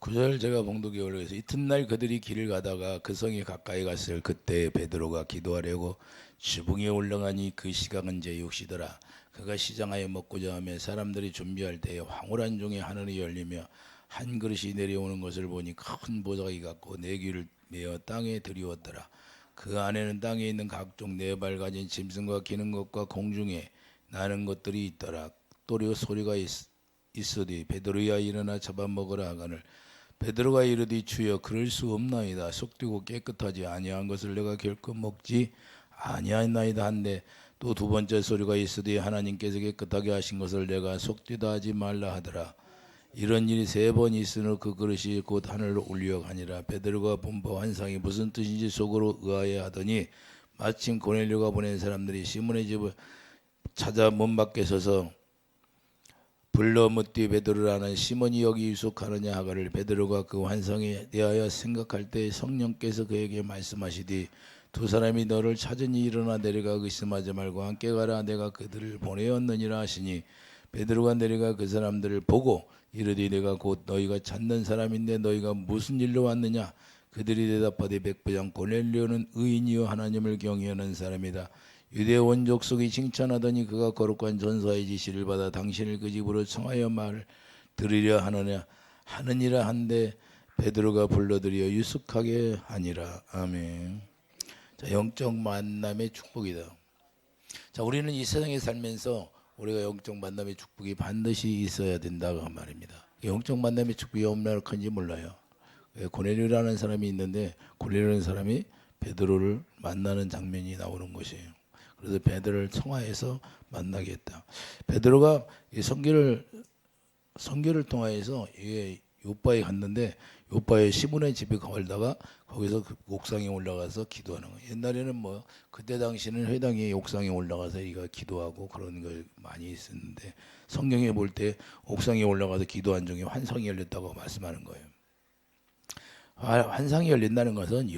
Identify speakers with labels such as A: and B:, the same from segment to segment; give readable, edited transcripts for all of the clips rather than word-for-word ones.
A: 구절 제가 봉독에 올려서 이튿날 그들이 길을 가다가 그 성에 가까이 갔을 그때 베드로가 기도하려고 지붕에 올라가니 그 시각은 제 6시더라. 그가 시장하여 먹고자 하며 사람들이 준비할 때에 황홀한 중에 하늘이 열리며 한 그릇이 내려오는 것을 보니 큰 보자기 같고 네 귀를 메어 땅에 들이웠더라. 그 안에는 땅에 있는 각종 네 발 가진 짐승과 기는 것과 공중에 나는 것들이 있더라. 또리 소리가 있으되 베드로야 일어나 잡아먹으라 하거늘 베드로가 이르되 주여 그럴 수 없나이다. 속되고 깨끗하지 아니한 것을 내가 결코 먹지 아니하나이다 한데 또 두 번째 소리가 있으되 하나님께서 깨끗하게 하신 것을 내가 속되다 하지 말라 하더라. 이런 일이 세 번 있으므로 그 그릇이 곧 하늘로 올려가니라. 베드로가 본 바 환상이 무슨 뜻인지 속으로 의아해 하더니 마침 고넬료가 보낸 사람들이 시몬의 집을 찾아 문 밖에 서서 불러 묻되 베드로라는 시몬이 여기 유숙하느냐 하거늘 베드로가 그 환상에 대하여 생각할 때 성령께서 그에게 말씀하시되 두 사람이 너를 찾으니 일어나 내려가 의심하지 말고 함께 가라. 내가 그들을 보내었느니라 하시니 베드로가 내려가 그 사람들을 보고 이르되 내가 곧 너희가 찾는 사람인데 너희가 무슨 일로 왔느냐. 그들이 대답하되 백부장 고넬료는 의인이요 하나님을 경외하는 사람이다. 유대 원족 속이 칭찬하더니 그가 거룩한 전사의 지시를 받아 당신을 그 집으로 청하여 말을 들으려 하느니라 한데 베드로가 불러들여 유숙하게 하니라. 아멘. 자, 영적 만남의 축복이다. 자, 우리는 이 세상에 살면서 우리가 영적 만남의 축복이 반드시 있어야 된다고 말입니다. 영적 만남의 축복이 얼마나 큰지 몰라요. 고넬료라는 사람이 있는데 고넬료라는 사람이 베드로를 만나는 장면이 나오는 것이에요. 그래서 베드로를 청하해서 만나게 했다. 베드로가 이 선교를 통하여서 요바에 갔는데 요바에 시몬의 집에 가다가 거기서 그 옥상에 올라가서 기도하는 거예요. 옛날에는 뭐 그때 당시는 회당에 옥상에 올라가서 이가 기도하고 그런 걸 많이 있었는데 성경에 볼 때 옥상에 올라가서 기도한 중에 환상이 열렸다고 말씀하는 거예요. 환상이 열린다는 것은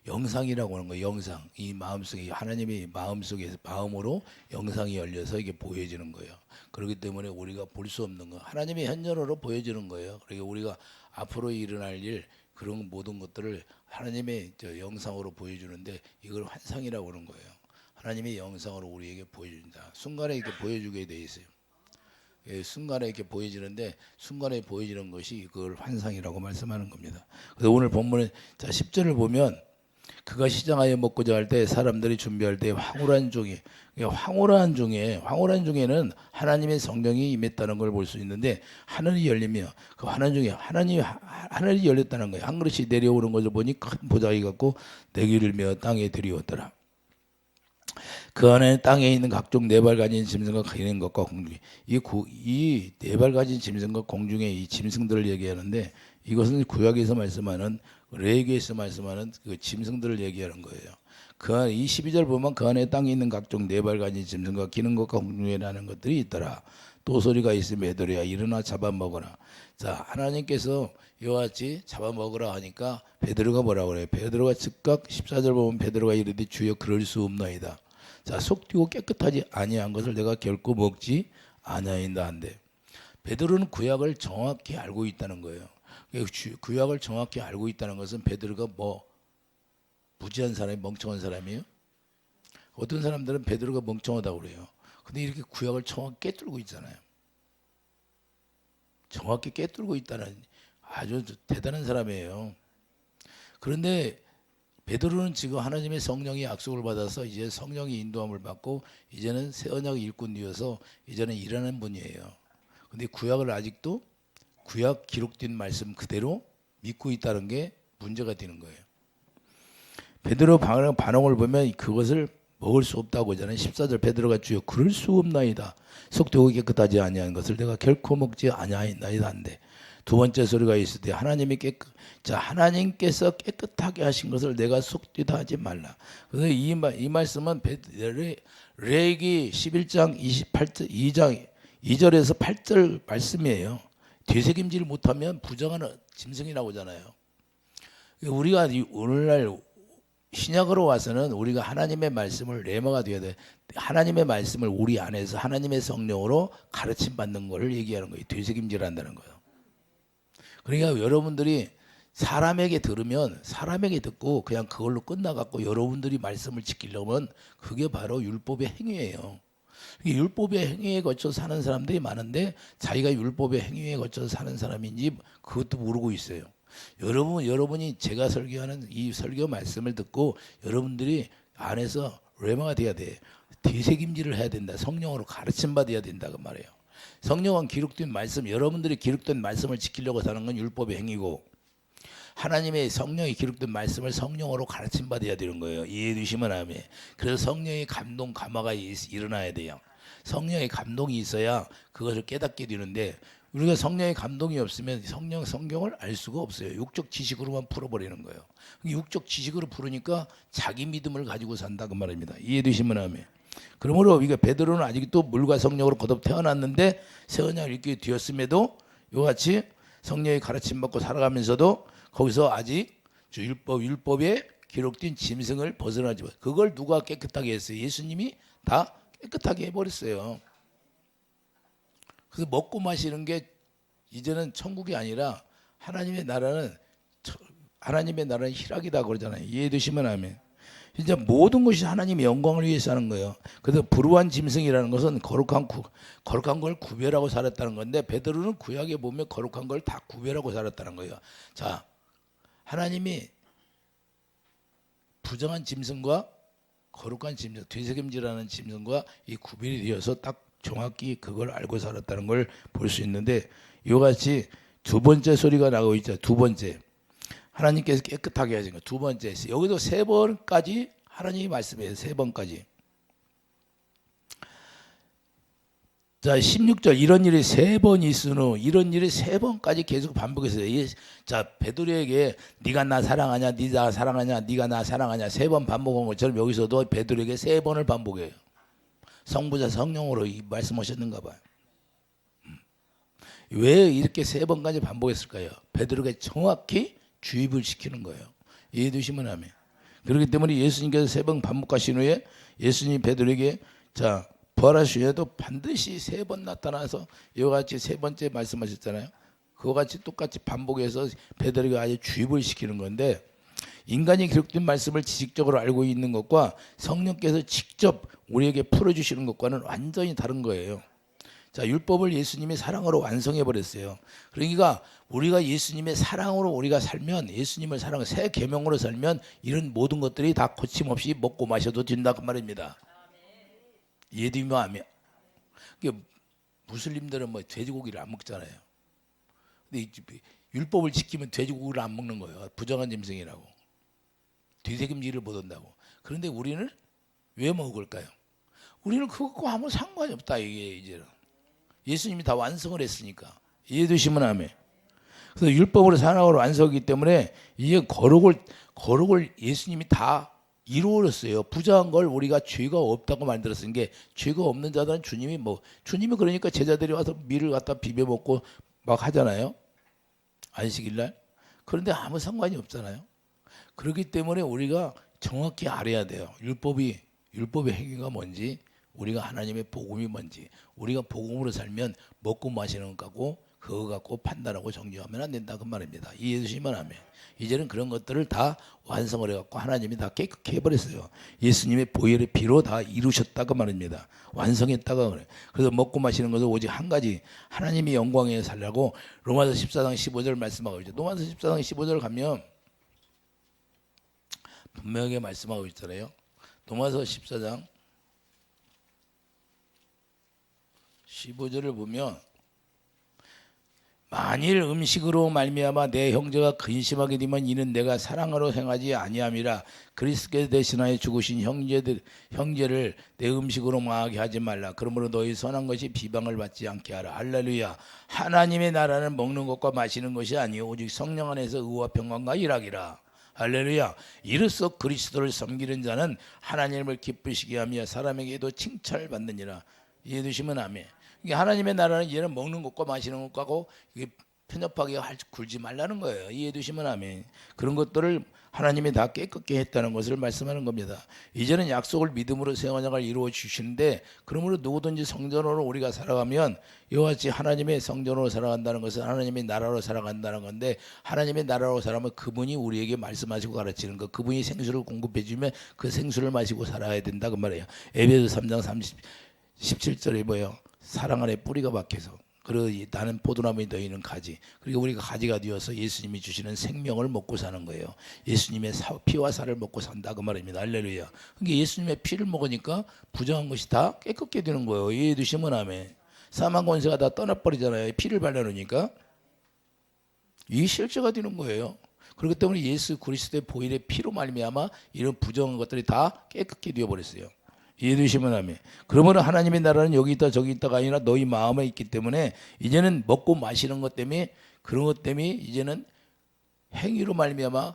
A: 영상이라고 하는 거예요. 영상. 이 마음속에 하나님의 마음속에서 마음으로 영상이 열려서 이게 보여지는 거예요. 그렇기 때문에 우리가 볼 수 없는 거 하나님의 현존으로 보여지는 거예요. 그러니까 우리가 앞으로 일어날 일 그런 모든 것들을 하나님의 영상으로 보여주는데 이걸 환상이라고 하는 거예요. 하나님의 영상으로 우리에게 보여준다. 순간에 이렇게 보여주게 돼 있어요. 순간에 이렇게 보여지는데 순간에 보여지는 것이 그걸 환상이라고 말씀하는 겁니다. 그래서 오늘 본문에 10절을 보면 그가 시장하여 먹고자 할 때 사람들이 준비할 때 황홀한 중에는 하나님의 성령이 임했다는 걸 볼 수 있는데 하늘이 열리며 그 환한 중에 하늘이 열렸다는 거예요. 한 그릇이 내려오는 것을 보니 큰 보자기 같고 네 귀를 메어 땅에 들이웠더라. 그 안에 땅에 있는 각종 네 발 가진 짐승과 기는 것과 공중 이 네 발 가진 짐승과 공중의 이 짐승들을 얘기하는데 이것은 구약에서 말씀하는 레위기에서 말씀하는 그 짐승들을 얘기하는 거예요. 그 안에 이 12절 보면 그 안에 땅에 있는 각종 네 발 가진 짐승과 기는 것과 공중에 나는 것들이 있더라. 또 소리가 있으며 베드로야 일어나 잡아먹어라. 자, 하나님께서 이와 같이 잡아먹으라 하니까 베드로가 뭐라고 그래요? 베드로가 즉각 14절 보면 베드로가 이르되 주여 그럴 수 없나이다. 자, 속되고 깨끗하지 아니한 것을 내가 결코 먹지 아니하인다 한데 베드로는 구약을 정확히 알고 있다는 거예요. 구약을 정확히 알고 있다는 것은 베드로가 뭐 무지한 사람이 멍청한 사람이에요? 어떤 사람들은 베드로가 멍청하다고 그래요. 근데 이렇게 구약을 정확히 꿰뚫고 있잖아요. 정확히 꿰뚫고 있다는 아주 대단한 사람이에요. 그런데 베드로는 지금 하나님의 성령의 약속을 받아서 이제 성령의 인도함을 받고 이제는 새 언약 일꾼이어서 이제는 일하는 분이에요. 근데 구약을 아직도 구약 기록된 말씀 그대로 믿고 있다는 게 문제가 되는 거예요. 베드로 반응을 보면 그것을 먹을 수 없다고 하잖아요. 14절 베드로가 주여 그럴 수 없나이다. 속되고 깨끗하지 아니한 것을 내가 결코 먹지 아니하나이다 한데 두 번째 소리가 있을 때 하나님께서 깨끗하게 하신 것을 내가 속되다 하지 말라. 그래서 이 말씀은 레위기 11장 28절 2절에서 8절 말씀이에요. 되새김질 못하면 부정한 짐승이라고 하잖아요. 우리가 오늘날 신약으로 와서는 우리가 하나님의 말씀을 레마가 되어야 돼. 하나님의 말씀을 우리 안에서 하나님의 성령으로 가르침 받는 것을 얘기하는 거예요. 되새김질 한다는 거예요. 그러니까 여러분들이 사람에게 들으면 사람에게 듣고 그냥 그걸로 끝나갖고 여러분들이 말씀을 지키려면 그게 바로 율법의 행위예요. 율법의 행위에 거쳐 사는 사람들이 많은데 자기가 율법의 행위에 거쳐 사는 사람인지 그것도 모르고 있어요. 여러분이 제가 설교하는 이 설교 말씀을 듣고 여러분들이 안에서 레마가 돼야 돼. 되새김질을 해야 된다. 성령으로 가르침 받아야 된다 그 말이에요. 성령은 기록된 말씀, 여러분들이 기록된 말씀을 지키려고 사는 건 율법의 행위고, 하나님의 성령이 기록된 말씀을 성령으로 가르침 받아야 되는 거예요. 이해해 주시면 아멘. 그래서 성령의 감동 감화가 일어나야 돼요. 성령의 감동이 있어야 그것을 깨닫게 되는데, 우리가 성령의 감동이 없으면 성경을 알 수가 없어요. 육적 지식으로만 풀어버리는 거예요. 육적 지식으로 풀으니까 자기 믿음을 가지고 산다 그 말입니다. 이해해 주시면 아멘. 그러므로 이게 베드로는 아직도 물과 성령으로 거듭 태어났는데 새 언약을 읽게 되었음에도 이같이 성령의 가르침 받고 살아가면서도 거기서 아직 율법에 기록된 짐승을 벗어나지 못. 그걸 누가 깨끗하게 했어요? 예수님이 다 깨끗하게 해버렸어요. 그래서 먹고 마시는 게 이제는 천국이 아니라 하나님의 나라는 희락이다 그러잖아요. 이해되시면 아멘. 이제 모든 것이 하나님의 영광을 위해서 하는 거예요. 그래서 불우한 짐승이라는 것은 거룩한 걸 구별하고 살았다는 건데, 베드로는 구약에 보면 거룩한 걸 다 구별하고 살았다는 거예요. 자, 하나님이 부정한 짐승과 거룩한 짐승, 되새김질하는 짐승과 이 구별이 되어서 딱 정확히 그걸 알고 살았다는 걸 볼 수 있는데, 이같이 두 번째 소리가 나고 있죠. 두 번째, 하나님께서 깨끗하게 하신 거. 두 번째, 여기도 세 번까지 하나님이 말씀해요. 세 번까지. 자, 16절, 이런 일이 세 번 있으노. 이런 일이 세 번까지 계속 반복했어요. 자, 베드로에게 네가 나 사랑하냐, 네가 나 사랑하냐, 네가 나 사랑하냐 세 번 반복한 것처럼 여기서도 베드로에게 세 번을 반복해요. 성부자 성령으로 말씀하셨는가 봐요. 왜 이렇게 세 번까지 반복했을까요? 베드로에게 정확히 주입을 시키는 거예요. 이해해 두시면 아멘. 그렇기 때문에 예수님께서 세 번 반복하신 후에 예수님이 베드로에게 자, 부활하신 후에도 반드시 세 번 나타나서 이와 같이 세 번째 말씀하셨잖아요. 그와 같이 똑같이 반복해서 베드로에게 아주 주입을 시키는 건데, 인간이 기록된 말씀을 지식적으로 알고 있는 것과 성령께서 직접 우리에게 풀어주시는 것과는 완전히 다른 거예요. 자, 율법을 예수님이 사랑으로 완성해 버렸어요. 그러니까 우리가 예수님의 사랑으로 우리가 살면, 예수님을 사랑 새 계명으로 살면 이런 모든 것들이 다 거침없이 먹고 마셔도 된다 그 말입니다. 이해되면 아멘. 무슬림들은 뭐 돼지고기를 안 먹잖아요. 근데 율법을 지키면 돼지고기를 안 먹는 거예요. 부정한 짐승이라고, 되새김질을 못 한다고. 그런데 우리는 왜 먹을까요? 우리는 그것과 아무 상관이 없다 이게 이제는. 예수님이 다 완성을 했으니까. 이해되시면 아멘. 그래서 율법으로 사랑으로 완성이기 때문에 이게 거룩을 예수님이 다 이루어졌어요. 부정한 걸 우리가 죄가 없다고 만들었은 게, 죄가 없는 자들은 주님이 그러니까 제자들이 와서 밀을 갖다 비벼 먹고 막 하잖아요. 안식일날. 그런데 아무 상관이 없잖아요. 그렇기 때문에 우리가 정확히 알아야 돼요. 율법의 행위가 뭔지, 우리가 하나님의 복음이 뭔지. 우리가 복음으로 살면 먹고 마시는 것 같고 그거 갖고 판단하고 정죄하면 안 된다 그 말입니다. 이해해 주시면 아멘. 이제는 그런 것들을 다 완성을 해갖고 하나님이 다 깨끗게 해버렸어요. 예수님의 보혈의 피로 다 이루셨다 그 말입니다. 완성했다가 그래. 그래서 먹고 마시는 것은 오직 한 가지, 하나님의 영광에 살려고 로마서 14장 15절 말씀하고 있죠. 로마서 14장 15절 가면 분명하게 말씀하고 있잖아요. 로마서 14장 15절을 보면, 만일 음식으로 말미암아 내 형제가 근심하게 되면 이는 내가 사랑으로 행하지 아니함이라. 그리스도께서 대신하여 죽으신 형제를 내 음식으로 망하게 하지 말라. 그러므로 너희 선한 것이 비방을 받지 않게 하라. 할렐루야. 하나님의 나라는 먹는 것과 마시는 것이 아니요 오직 성령 안에서 의와 평강과 일하기라. 할렐루야. 이로써 그리스도를 섬기는 자는 하나님을 기쁘시게 하며 사람에게도 칭찬을 받느니라. 이해되시면 아멘. 하나님의 나라는 얘는 먹는 것과 마시는 것하고 편협하게 굴지 말라는 거예요. 이해해 주시면 아멘. 그런 것들을 하나님이 다 깨끗게 했다는 것을 말씀하는 겁니다. 이제는 약속을 믿음으로 생활을 이루어 주시는데, 그러므로 누구든지 성전으로 우리가 살아가면 이와 같이 하나님의 성전으로 살아간다는 것은 하나님의 나라로 살아간다는 건데, 하나님의 나라로 살아가면 그분이 우리에게 말씀하시고 가르치는 것, 그분이 생수를 공급해 주면 그 생수를 마시고 살아야 된다 그 말이에요. 에베소 3장 17절에 뭐예요? 사랑 안에 뿌리가 박혀서 나는 포도나무에 너희는 가지. 그리고 우리가 가지가 되어서 예수님이 주시는 생명을 먹고 사는 거예요. 예수님의 피와 살을 먹고 산다 그 말입니다. 할렐루야. 그러니까 예수님의 피를 먹으니까 부정한 것이 다 깨끗게 되는 거예요. 이해해 주시면 아멘. 사망 권세가 다 떠나버리잖아요. 피를 발라놓으니까. 이게 실제가 되는 거예요. 그렇기 때문에 예수 그리스도의 보혈의 피로 말미암아 이런 부정한 것들이 다 깨끗게 되어버렸어요. 이해되시면 아멘. 그러면 하나님의 나라는 여기 있다 저기 있다가 아니라 너희 마음에 있기 때문에 이제는 먹고 마시는 것 때문에, 그런 것 때문에 이제는 행위로 말미암아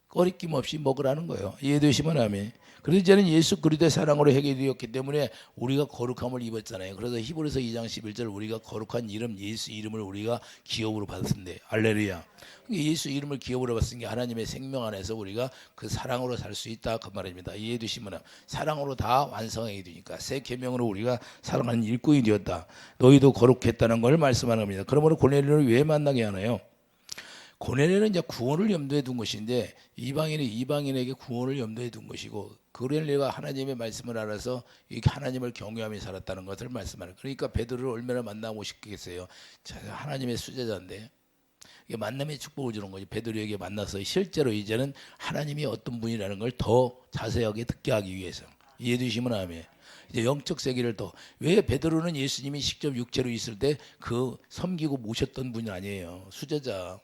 A: 꺼리낌 없이 먹으라는 거예요. 이해되시면 아멘. 그래서 이제는 예수 그리스도의 사랑으로 해결되었기 때문에 우리가 거룩함을 입었잖아요. 그래서 히브리서 2장 11절 우리가 거룩한 이름 예수 이름을 우리가 기업으로 받았는데, 할렐루야. 예수 이름을 기업으로 받았으니까 하나님의 생명 안에서 우리가 그 사랑으로 살 수 있다 그 말입니다. 이해해 주시면 사랑으로 다 완성하게 되니까 새 계명으로 우리가 사랑하는 일꾼이 되었다. 너희도 거룩했다는 걸 말씀하는 겁니다. 그러므로 고넬료를 왜 만나게 하나요? 고넬료는 이제 구원을 염두에 둔 것인데, 이방인에게 구원을 염두에 둔 것이고, 고넬료가 하나님의 말씀을 알아서 이렇게 하나님을 경외하며 살았다는 것을 말씀하는. 그러니까 베드로를 얼마나 만나고 싶겠어요. 하나님의 수제자인데 이게 만남의 축복을 주는 거지. 베드로에게 만나서 실제로 이제는 하나님이 어떤 분이라는 걸 더 자세하게 듣게 하기 위해서. 이해해 주시면 아멘. 이제 영적 세계를 더, 왜 베드로는 예수님이 직접 육체로 있을 때 그 섬기고 모셨던 분이 아니에요. 수제자.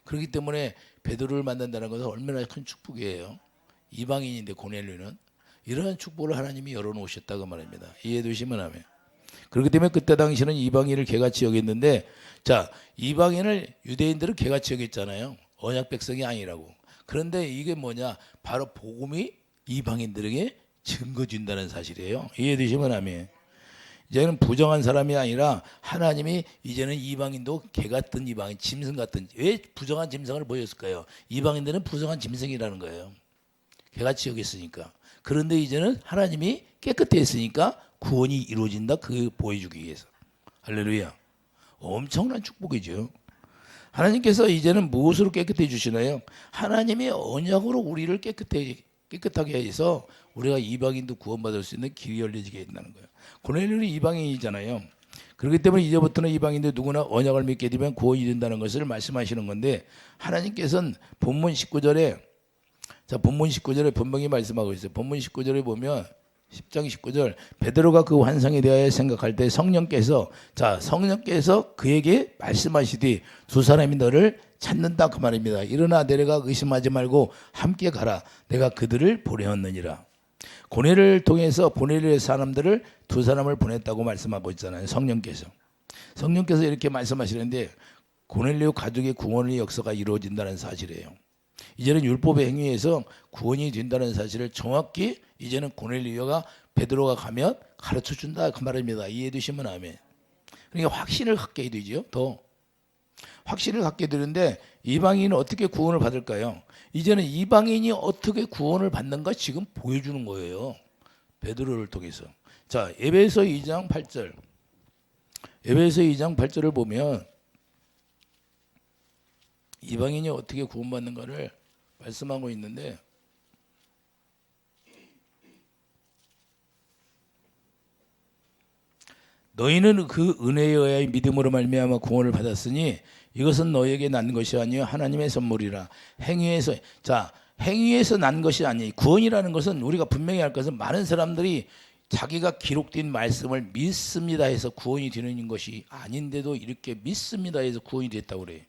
A: 그렇기 때문에 베드로를 만난다는 것은 얼마나 큰 축복이에요. 이방인인데 고넬료는 이러한 축복을 하나님이 열어놓으셨다고 말합니다. 이해해 주시면 아멘. 그렇기 때문에 그때 당시는 이방인을 개같이 여겼는데, 자, 이방인을 유대인들은 개같이 여겼잖아요. 언약 백성이 아니라고. 그런데 이게 뭐냐? 바로 복음이 이방인들에게 증거 준다는 사실이에요. 이해해 주시면 아멘. 이제는 부정한 사람이 아니라 하나님이 이제는 이방인도 개 같은 이방인, 짐승 같은. 왜 부정한 짐승을 보였을까요? 이방인들은 부정한 짐승이라는 거예요. 개같이 여겼으니까. 그런데 이제는 하나님이 깨끗해 했으니까 구원이 이루어진다. 그 보여주기 위해서. 할렐루야. 엄청난 축복이죠. 하나님께서 이제는 무엇으로 깨끗해 주시나요? 하나님의 언약으로 우리를 깨끗하게 해서 우리가 이방인도 구원받을 수 있는 길이 열려지게 된다는 거예요. 고넬료는 이방인이잖아요. 그렇기 때문에 이제부터는 이방인들 누구나 언약을 믿게 되면 구원이 된다는 것을 말씀하시는 건데, 하나님께서는 본문 19절에 분명히 말씀하고 있어요. 본문 19절에 보면 10장 19절 베드로가 그 환상에 대하여 생각할 때 성령께서 그에게 말씀하시되 두 사람이 너를 찾는다 그 말입니다. 일어나 내려가 의심하지 말고 함께 가라. 내가 그들을 보내었느니라. 고넬을 통해서 보내릴 사람들을 두 사람을 보냈다고 말씀하고 있잖아요. 성령께서 이렇게 말씀하시는데, 고넬료 가족의 구원의 역사가 이루어진다는 사실이에요. 이제는 율법의 행위에서 구원이 된다는 사실을 정확히 이제는 고넬료가 베드로가 가면 가르쳐 준다 그 말입니다. 이해해 주시면 아멘. 그러니까 확신을 갖게 되죠. 더 확신을 갖게 되는데, 이방인은 어떻게 구원을 받을까요? 이제는 이방인이 어떻게 구원을 받는가 지금 보여주는 거예요. 베드로를 통해서. 자, 에베소 2장 8절. 에베소 2장 8절을 보면 이방인이 어떻게 구원받는가를 말씀하고 있는데, 너희는 그 은혜에 의하여 믿음으로 말미암아 구원을 받았으니 이것은 너희에게 난 것이 아니요 하나님의 선물이라. 행위에서 난 것이 아니. 구원이라는 것은 우리가 분명히 할 것은, 많은 사람들이 자기가 기록된 말씀을 믿습니다 해서 구원이 되는 것이 아닌데도 이렇게 믿습니다 해서 구원이 됐다고 그래요.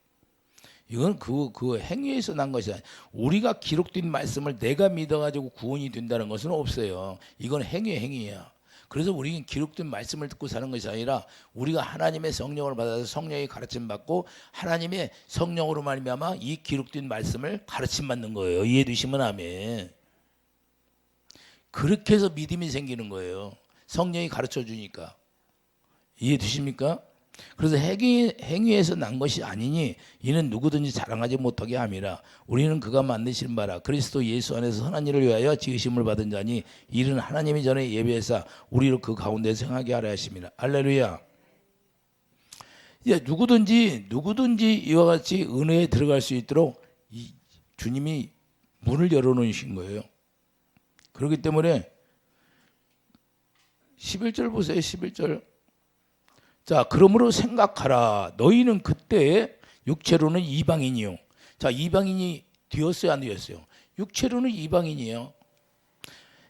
A: 이건 그 행위에서 난 것이 아니에요. 우리가 기록된 말씀을 내가 믿어가지고 구원이 된다는 것은 없어요. 이건 행위야. 그래서 우리는 기록된 말씀을 듣고 사는 것이 아니라 우리가 하나님의 성령을 받아서 성령의 가르침 받고 하나님의 성령으로 말미암아 이 기록된 말씀을 가르침 받는 거예요. 이해 되시면 아멘. 그렇게 해서 믿음이 생기는 거예요. 성령이 가르쳐 주니까. 이해 되십니까? 그래서 행위에서 난 것이 아니니 이는 누구든지 자랑하지 못하게 함이라. 우리는 그가 만드신 바라 그리스도 예수 안에서 선한 일을 위하여 지으심을 받은 자니 이는 하나님이 전에 예비해서 우리를 그 가운데 생하게 하려 하심이라. 할렐루야. 이제 누구든지 이와 같이 은혜에 들어갈 수 있도록 주님이 문을 열어놓으신 거예요. 그렇기 때문에 11절 보세요. 11절. 자, 그러므로 생각하라. 너희는 그때 육체로는 이방인이요. 자, 이방인이 되었어요, 안 되었어요? 육체로는 이방인이에요.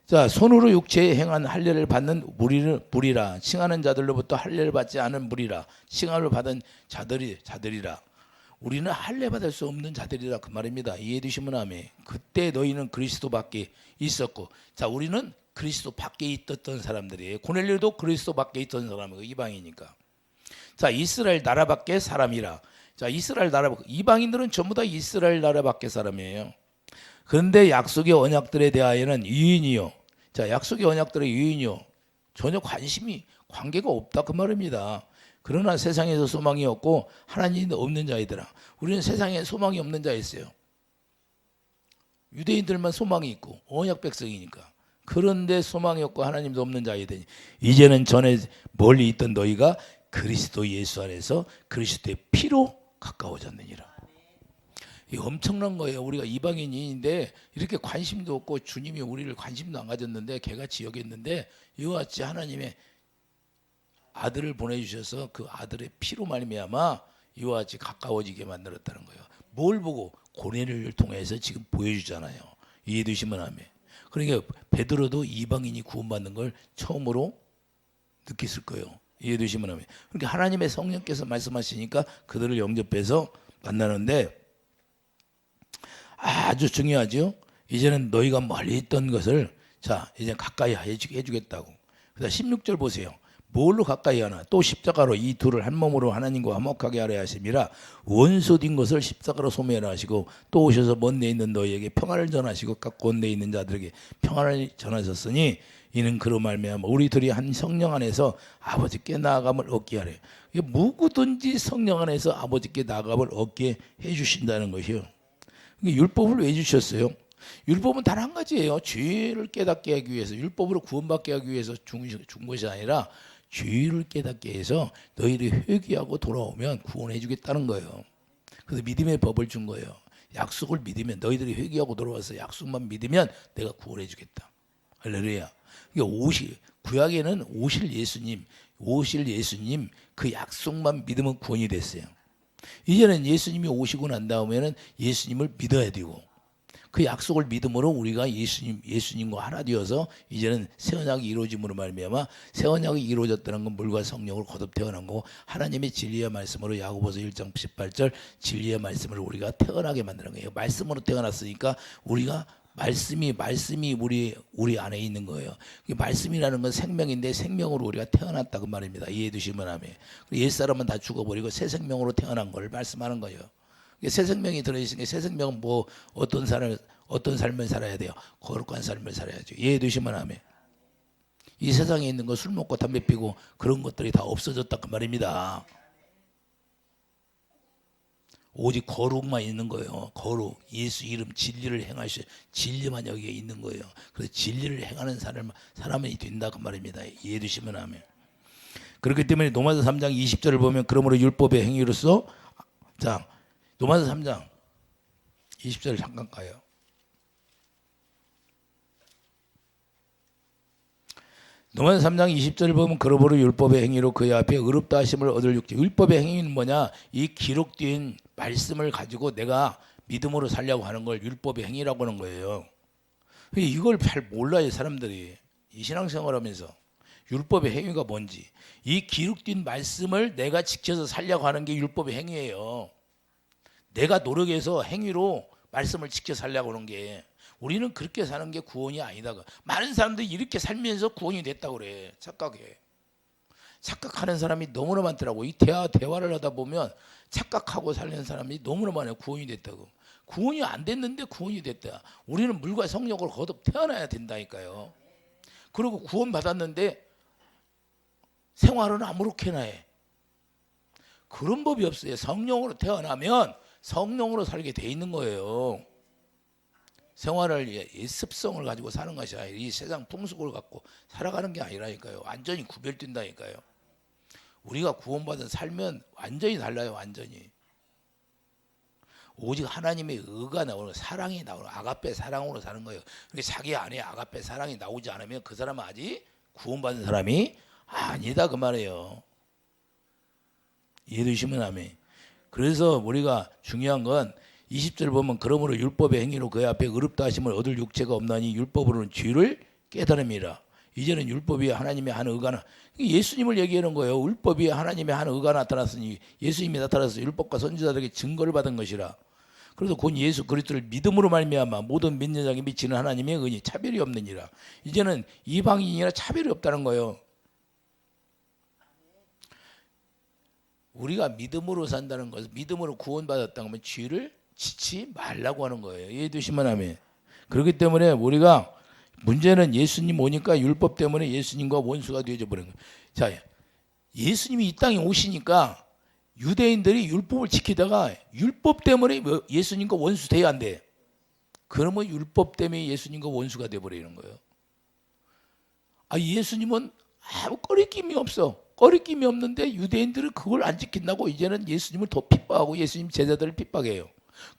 A: 자, 손으로 육체에 행한 할례를 받는 무리라. 칭하는 자들로부터 할례를 받지 않은 무리라. 칭함을 받은 자들이라. 우리는 할례 받을 수 없는 자들이라 그 말입니다. 이해해 주시면 아멘. 그때 너희는 그리스도 밖에 있었고, 자, 우리는 그리스도 밖에 있었던 사람들이에요. 고넬료도 그리스도 밖에 있던 사람이고 이방이니까. 자, 이스라엘 나라 밖에 사람이라. 자, 이스라엘 나라 이방인들은 전부 다 이스라엘 나라 밖에 사람이에요. 그런데 약속의 언약들에 대하여는 유인이요. 자, 약속의 언약들의 유인이요. 전혀 관계가 없다 그 말입니다. 그러나 세상에서 소망이 없고 하나님이 없는 자이더라. 우리는 세상에 소망이 없는 자였어요. 유대인들만 소망이 있고 언약 백성이니까. 그런데 소망이 없고 하나님도 없는 자이더니 이제는 전에 멀리 있던 너희가 그리스도 예수 안에서 그리스도의 피로 가까워졌느니라. 이 엄청난 거예요. 우리가 이방인인데 이렇게 관심도 없고 주님이 우리를 관심도 안 가졌는데 개같이 여겼는데 이와 같이 하나님의 아들을 보내주셔서 그 아들의 피로 말미암아 이와 같이 가까워지게 만들었다는 거예요. 뭘 보고? 고넬료를 통해서 지금 보여주잖아요. 이해되시면 아멘. 그러니까 베드로도 이방인이 구원받는 걸 처음으로 느꼈을 거예요. 이해되시면 아멘. 그러니까 하나님의 성령께서 말씀하시니까 그들을 영접해서 만나는데 아주 중요하죠. 이제는 너희가 멀리 있던 것을 자 이제 가까이 해주겠다고. 그래서 16절 보세요. 뭘로 가까이 하나? 또 십자가로 이 둘을 한 몸으로 하나님과 화목하게 하려 하심이라. 원수된 것을 십자가로 소멸하라 하시고 또 오셔서 먼 데 있는 너희에게 평안을 전하시고 가까운 데 있는 자들에게 평안을 전하셨으니 이는 그로 말미암아 우리 둘이 한 성령 안에서 아버지께 나아감을 얻게 하래요. 누구든지 성령 안에서 아버지께 나아감을 얻게 해주신다는 것이요. 율법을 왜 주셨어요? 율법은 단 한 가지예요. 죄를 깨닫게 하기 위해서, 율법으로 구원받게 하기 위해서 준 것이 아니라 죄를 깨닫게 해서 너희들이 회개하고 돌아오면 구원해 주겠다는 거예요. 그래서 믿음의 법을 준 거예요. 약속을 믿으면 너희들이 회개하고 돌아와서 약속만 믿으면 내가 구원해 주겠다. 할렐루야. 구약에는 오실 예수님 그 약속만 믿으면 구원이 됐어요. 이제는 예수님이 오시고 난 다음에는 예수님을 믿어야 되고 그 약속을 믿음으로 우리가 예수님과 하나 되어서 이제는 새 언약이 이루어짐으로 말미암아 새 언약이 이루어졌다는 건 물과 성령으로 거듭 태어난 거고 하나님의 진리의 말씀으로 야고보서 1장 18절 진리의 말씀으로 우리가 태어나게 만드는 거예요. 말씀으로 태어났으니까 우리가 말씀이 우리 안에 있는 거예요. 말씀이라는 건 생명인데 생명으로 우리가 태어났다 그 말입니다. 이해해 주시면 아멘. 옛사람은 다 죽어버리고 새 생명으로 태어난 걸 말씀하는 거예요. 새 생명이 들어있으니까 새 생명은 뭐 어떤 삶을 살아야 돼요? 거룩한 삶을 살아야죠. 이해해 주시면 아멘. 이 세상에 있는 거 술 먹고 담배 피고 그런 것들이 다 없어졌다 그 말입니다. 오직 거룩만 있는 거예요. 거룩, 예수 이름, 진리를 행하셔. 진리만 여기에 있는 거예요. 그래서 진리를 행하는 사람이 된다 그 말입니다. 이해해 주시면 아멘. 그렇기 때문에 로마서 3장 20절을 보면 그러므로 율법의 행위로서 자 로마서 3장 20절 잠깐 가요. 로마서 3장 20절을 보면 그러므로 율법의 행위로 그의 앞에 의롭다 하심을 얻을 육체. 율법의 행위는 뭐냐? 이 기록된 말씀을 가지고 내가 믿음으로 살려고 하는 걸 율법의 행위라고 하는 거예요. 이걸 잘 몰라요 사람들이. 이 신앙생활하면서 율법의 행위가 뭔지. 이 기록된 말씀을 내가 지켜서 살려고 하는 게 율법의 행위예요. 내가 노력해서 행위로 말씀을 지켜 살려고 하는 게 우리는 그렇게 사는 게 구원이 아니다. 많은 사람들이 이렇게 살면서 구원이 됐다고 그래. 착각해. 착각하는 사람이 너무나 많더라고. 이 대화를 하다 보면 착각하고 살는 사람이 너무나 많아요. 구원이 됐다고. 구원이 안 됐는데 구원이 됐다. 우리는 물과 성령으로 거듭 태어나야 된다니까요. 그리고 구원 받았는데 생활은 아무렇게나 해. 그런 법이 없어요. 성령으로 태어나면 성령으로 살게 돼 있는 거예요. 생활을 습성을 가지고 사는 것이 아니라 이 세상 풍속을 갖고 살아가는 게 아니라니까요. 완전히 구별된다니까요. 우리가 구원받은 살면 완전히 달라요. 완전히. 오직 하나님의 의가 나오는, 사랑이 나오는, 아가페 사랑으로 사는 거예요. 그러니까 자기 안에 아가페 사랑이 나오지 않으면 그 사람은 아직 구원받은 사람이 아니다 그 말이에요. 이해되시면 아멘. 그래서 우리가 중요한 건 20절 보면 그러므로 율법의 행위로 그의 앞에 의롭다 하심을 얻을 육체가 없나니 율법으로는 죄를 깨달음이라. 이제는 율법이 하나님의 한 의가 예수님을 얘기하는 거예요. 율법이 하나님의 한 의가 나타났으니 예수님이 나타나서 율법과 선지자들에게 증거를 받은 것이라. 그래서 곧 예수 그리스도를 믿음으로 말미암아 모든 믿는 자에게 미치는 하나님의 은이 차별이 없느니라. 이제는 이방인이나 차별이 없다는 거예요. 우리가 믿음으로 산다는 것은 믿음으로 구원받았다는 건 죄를 짓지 말라고 하는 거예요. 이해되시면 아멘. 그렇기 때문에 우리가 문제는 예수님 오니까 율법 때문에 예수님과 원수가 되어져 버린 거예요. 자, 예수님이 이 땅에 오시니까 유대인들이 율법을 지키다가 율법 때문에 예수님과 원수 돼야 안 돼. 그러면 율법 때문에 예수님과 원수가 돼 버리는 거예요. 아, 예수님은 아무 꺼리낌이 없어. 꺼리낌이 없는데 유대인들은 그걸 안 지킨다고 이제는 예수님을 더 핍박하고 예수님 제자들을 핍박해요.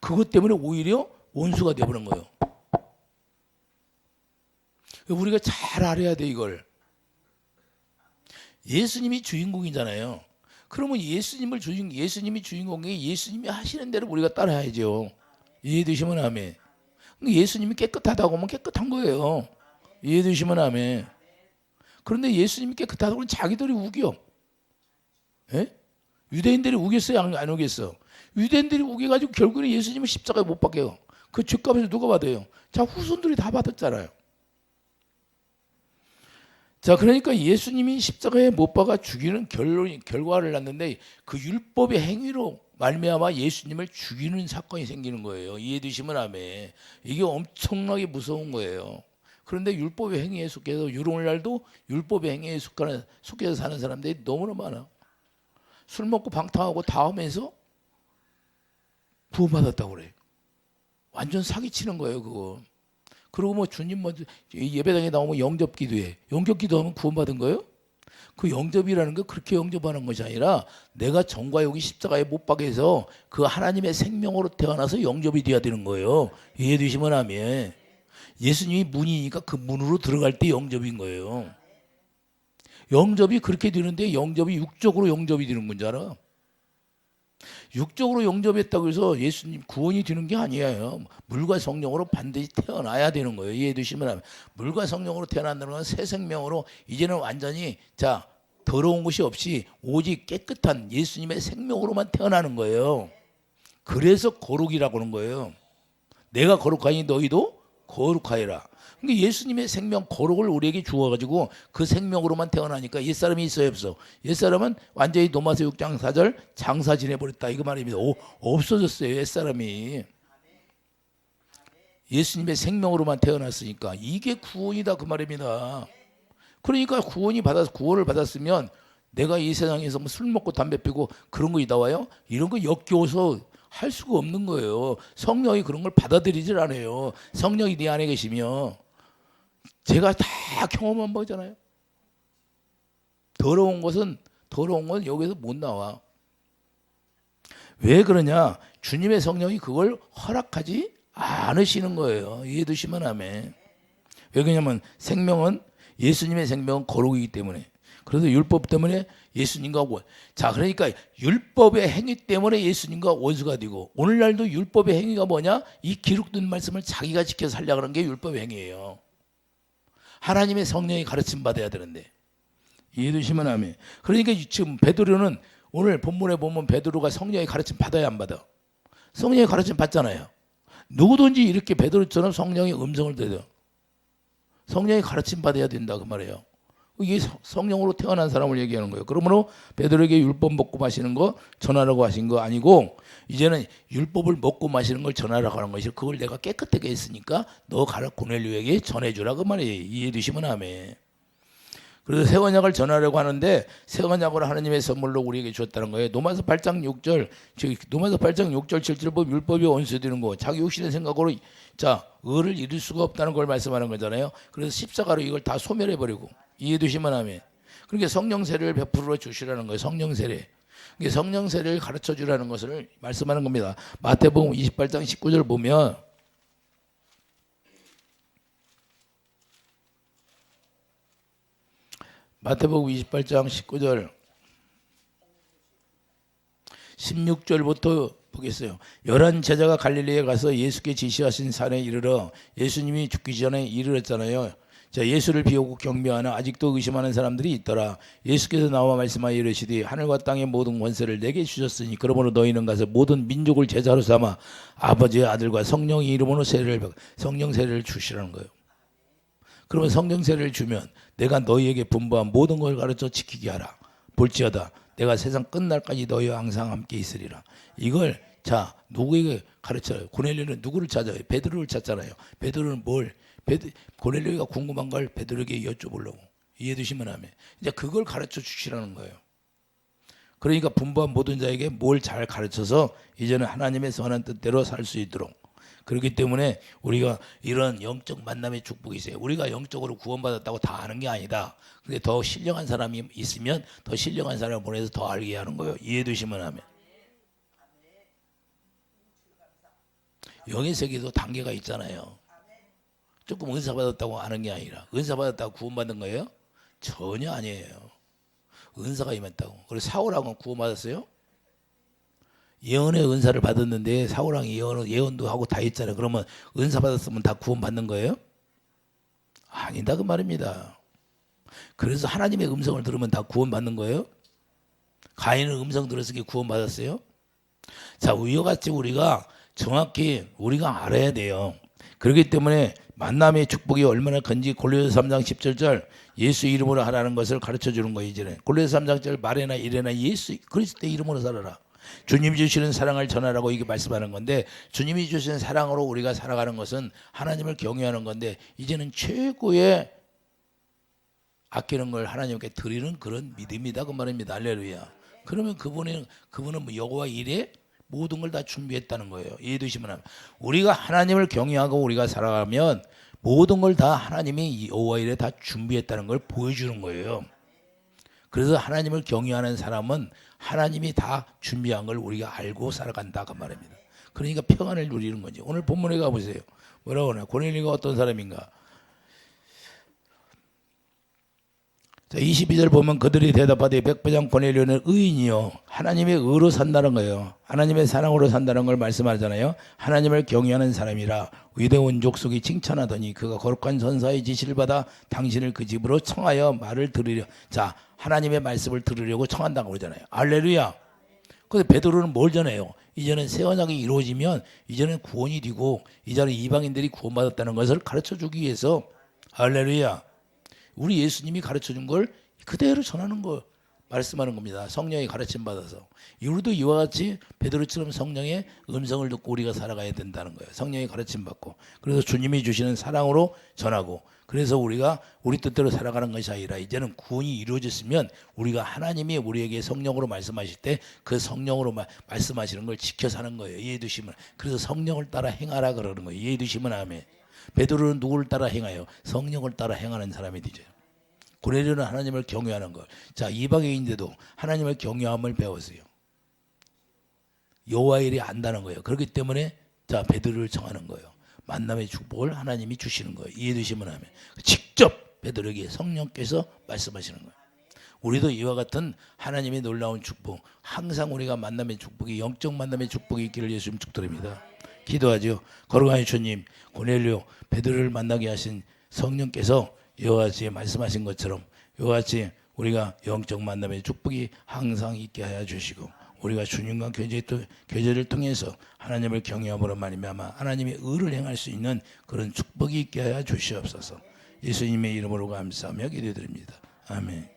A: 그것 때문에 오히려 원수가 되어버린 거예요. 우리가 잘 알아야 돼 이걸. 예수님이 주인공이잖아요. 그러면 예수님이 주인공이 예수님이 하시는 대로 우리가 따라야죠. 이해되시면 아멘. 예수님이 깨끗하다고 하면 깨끗한 거예요. 이해되시면 아멘. 그런데 예수님이 깨끗하다고 하면 자기들이 우겨. 예? 유대인들이 우겼어요? 안 우겼어? 유대인들이 우겨가지고 결국에 예수님을 십자가에 못 박혀요. 그 죄값을 누가 받아요? 자, 후손들이 다 받았잖아요. 자, 그러니까 예수님이 십자가에 못 박아 죽이는 결과를 낳는데 그 율법의 행위로 말미암아 예수님을 죽이는 사건이 생기는 거예요. 이해되시면 아멘. 이게 엄청나게 무서운 거예요. 그런데 율법의 행위에 속해서 오늘날도 율법의 행위에 속해서 사는 사람들이 너무나 많아. 술 먹고 방탕하고 다 하면서 구원받았다고 그래요. 완전 사기치는 거예요 그거. 그리고 뭐 주님 뭐 예배당에 나오면 영접기도해. 영접기도하면 구원받은 거예요? 그 영접이라는 게 그렇게 영접하는 것이 아니라 내가 정과 용이 십자가에 못 박혀서 그 하나님의 생명으로 태어나서 영접이 돼야 되는 거예요. 이해되시면 아멘. 예수님이 문이니까 그 문으로 들어갈 때 영접인 거예요. 영접이 그렇게 되는데 영접이 육적으로 영접이 되는 건 줄 알아? 육적으로 영접했다고 해서 예수님 구원이 되는 게 아니에요. 물과 성령으로 반드시 태어나야 되는 거예요. 이해되시면 하면 물과 성령으로 태어난다는 건 새 생명으로 이제는 완전히 자 더러운 것이 없이 오직 깨끗한 예수님의 생명으로만 태어나는 거예요. 그래서 거룩이라고 하는 거예요. 내가 거룩하니 너희도 거룩하여라. 그러니까 예수님의 생명 거룩을 우리에게 주어가지고 그 생명으로만 태어나니까 옛사람이 있어요 없어? 옛사람은 완전히 도마서 6장 4절 장사 지내버렸다 이거 말입니다. 없어졌어요 옛사람이. 예수님의 생명으로만 태어났으니까 이게 구원이다 그 말입니다. 그러니까 구원을 받았으면 내가 이 세상에서 뭐 술 먹고 담배 피고 그런 거 나와요? 이런 거 역겨워서 할 수가 없는 거예요. 성령이 그런 걸 받아들이질 않아요. 성령이 네 안에 계시면 제가 다 경험한 거잖아요. 더러운 건 여기서 못 나와. 왜 그러냐? 주님의 성령이 그걸 허락하지 않으시는 거예요. 이해되시면 아멘. 왜 그러냐면 예수님의 생명은 거룩이기 때문에. 그래서 율법 때문에 예수님과 자 그러니까 율법의 행위 때문에 예수님과 원수가 되고 오늘날도 율법의 행위가 뭐냐? 이 기록된 말씀을 자기가 지켜 살려고 하는 게 율법의 행위예요. 하나님의 성령이 가르침 받아야 되는데 이해되시면 아멘. 그러니까 지금 베드로는 오늘 본문에 보면 베드로가 성령의 가르침 받아야 안 받아? 성령의 가르침 받잖아요. 누구든지 이렇게 베드로처럼 성령의 음성을 들려 성령의 가르침 받아야 된다 그 말이에요. 이게 성령으로 태어난 사람을 얘기하는 거예요. 그러므로 베드로에게 율법 먹고 마시는 거 전하라고 하신 거 아니고 이제는 율법을 먹고 마시는 걸 전하라고 하는 것이 그걸 내가 깨끗하게 했으니까 너 가라 고넬료에게 전해주라 그 말이에요. 이해되시면 아멘. 그래서 새 언약을 전하려고 하는데 새 언약을 하나님의 선물로 우리에게 주었다는 거예요. 로마서 8장 6절, 로마서 8장 6절 7절 보면 율법이 원수되는 거, 자기 육신의 생각으로 의를 이룰 수가 없다는 걸 말씀하는 거잖아요. 그래서 십자가로 이걸 다 소멸해 버리고, 이해되시면 하면, 그러니까 성령 세례를 베풀어 주시라는 거예요. 성령 세례. 성령 세례를 가르쳐 주라는 것을 말씀하는 겁니다. 마태복음 28장 19절 보면 마태복음 28장 19절 16절부터 보겠어요. 11 제자가 갈릴리에 가서 예수께 지시하신 산에 이르러 예수님이 죽기 전에 이르렀잖아요. 예수를 비우고 경배하는 아직도 의심하는 사람들이 있더라. 예수께서 나와 말씀하여 이르시되 하늘과 땅의 모든 권세를 내게 주셨으니 그러므로 너희는 가서 모든 민족을 제자로 삼아 아버지의 아들과 성령의 이름으로 성령 세례를 주시라는 거예요. 그러면 성령 세례를 주면 내가 너희에게 분부한 모든 걸 가르쳐 지키게 하라. 볼지어다 내가 세상 끝날까지 너희와 항상 함께 있으리라. 이걸 누구에게 가르쳐요? 고넬료는 누구를 찾아요? 베드로를 찾잖아요. 베드로는 고넬료가 궁금한 걸 베드로에게 여쭤보려고. 이해되시면 하면 이제 그걸 가르쳐 주시라는 거예요. 그러니까 분부한 모든 자에게 뭘 잘 가르쳐서 이제는 하나님의 선한 뜻대로 살 수 있도록. 그렇기 때문에 우리가 이런 영적 만남의 축복이 있어요. 우리가 영적으로 구원받았다고 다 아는 게 아니다. 근데 더 신령한 사람이 있으면 더 신령한 사람을 보내서 더 알게 하는 거예요. 이해되시면 하면. 영의 세계도 단계가 있잖아요. 조금 은사 받았다고 아는 게 아니라 은사 받았다고 구원받는 거예요? 전혀 아니에요. 은사가 임했다고. 그래서 사울왕은 구원받았어요? 예언의 은사를 받았는데 사울왕이 예언도 하고 다 했잖아요. 그러면 은사 받았으면 다 구원받는 거예요? 아니다 그 말입니다. 그래서 하나님의 음성을 들으면 다 구원받는 거예요? 가인은 음성 들었으니 구원받았어요? 이와 같이 우리가 정확히 우리가 알아야 돼요. 그렇기 때문에 만남의 축복이 얼마나 큰지 골로새 3장 17절 예수 이름으로 하라는 것을 가르쳐 주는 거예요. 이제는 골로새 3장 17절 말에나 이래나 예수 그리스도의 이름으로 살아라. 주님이 주시는 사랑을 전하라고 이게 말씀하는 건데, 주님이 주시는 사랑으로 우리가 살아가는 것은 하나님을 경외하는 건데, 이제는 최고의 아끼는 걸 하나님께 드리는 그런 믿음이다 그 말입니다. 할렐루야. 그러면 그분은 여호와 일에 모든 걸 다 준비했다는 거예요. 이해되시면 합니다. 우리가 하나님을 경외하고 우리가 살아가면 모든 걸 다 하나님이 여호와 일에 다 준비했다는 걸 보여주는 거예요. 그래서 하나님을 경외하는 사람은 하나님이 다 준비한 걸 우리가 알고 살아간다 그 말입니다. 그러니까 평안을 누리는 거지. 오늘 본문에 가보세요. 뭐라고 하나? 고넬료가 어떤 사람인가? 22절 보면 그들이 대답하되 백부장 고넬료는 의인이요 하나님의 의로 산다는 거예요. 하나님의 사랑으로 산다는 걸 말씀하잖아요. 하나님을 경외하는 사람이라 위대한 족속이 칭찬하더니 그가 거룩한 선사의 지시를 받아 당신을 그 집으로 청하여 말을 들으려. 하나님의 말씀을 들으려고 청한다고 그러잖아요. 할렐루야. 근데 베드로는 뭘 전해요? 이제는 새 언약이 이루어지면 이제는 구원이 되고 이제는 이방인들이 구원받았다는 것을 가르쳐 주기 위해서, 할렐루야, 우리 예수님이 가르쳐 준 걸 그대로 전하는 거 말씀하는 겁니다. 성령의 가르침 받아서. 우리도 이와 같이 베드로처럼 성령의 음성을 듣고 우리가 살아가야 된다는 거예요. 성령의 가르침 받고. 그래서 주님이 주시는 사랑으로 전하고, 그래서 우리가 우리 뜻대로 살아가는 것이 아니라 이제는 구원이 이루어졌으면 우리가 하나님이 우리에게 성령으로 말씀하실 때 그 성령으로 말씀하시는 걸 지켜 사는 거예요. 이해되시면. 그래서 성령을 따라 행하라 그러는 거예요. 이해되시면 아멘. 베드로는 누구를 따라 행하여? 성령을 따라 행하는 사람이 되죠. 고넬료는 하나님을 경외하는 것. 이방인인데도 하나님을 경외함을 배웠어요. 여호와의 일이 안다는 거예요. 그렇기 때문에 베드로를 청하는 거예요. 만남의 축복을 하나님이 주시는 거예요. 이해되시면 하면 직접 베드로에게 성령께서 말씀하시는 거예요. 우리도 이와 같은 하나님의 놀라운 축복, 항상 우리가 만남의 축복이, 영적 만남의 축복이 있기를 예수님 축도드립니다. 기도하죠. 거룩하신 주님, 고넬료 베드로를 만나게 하신 성령께서 이와 같이 말씀하신 것처럼 이와 같이 우리가 영적 만남의 축복이 항상 있게 하여 주시고, 우리가 주님과 교제를 통해서 하나님을 경외함으로 말미암아 하나님의 의를 행할 수 있는 그런 축복이 있게 하여 주시옵소서. 예수님의 이름으로 감사하며 기도드립니다. 아멘.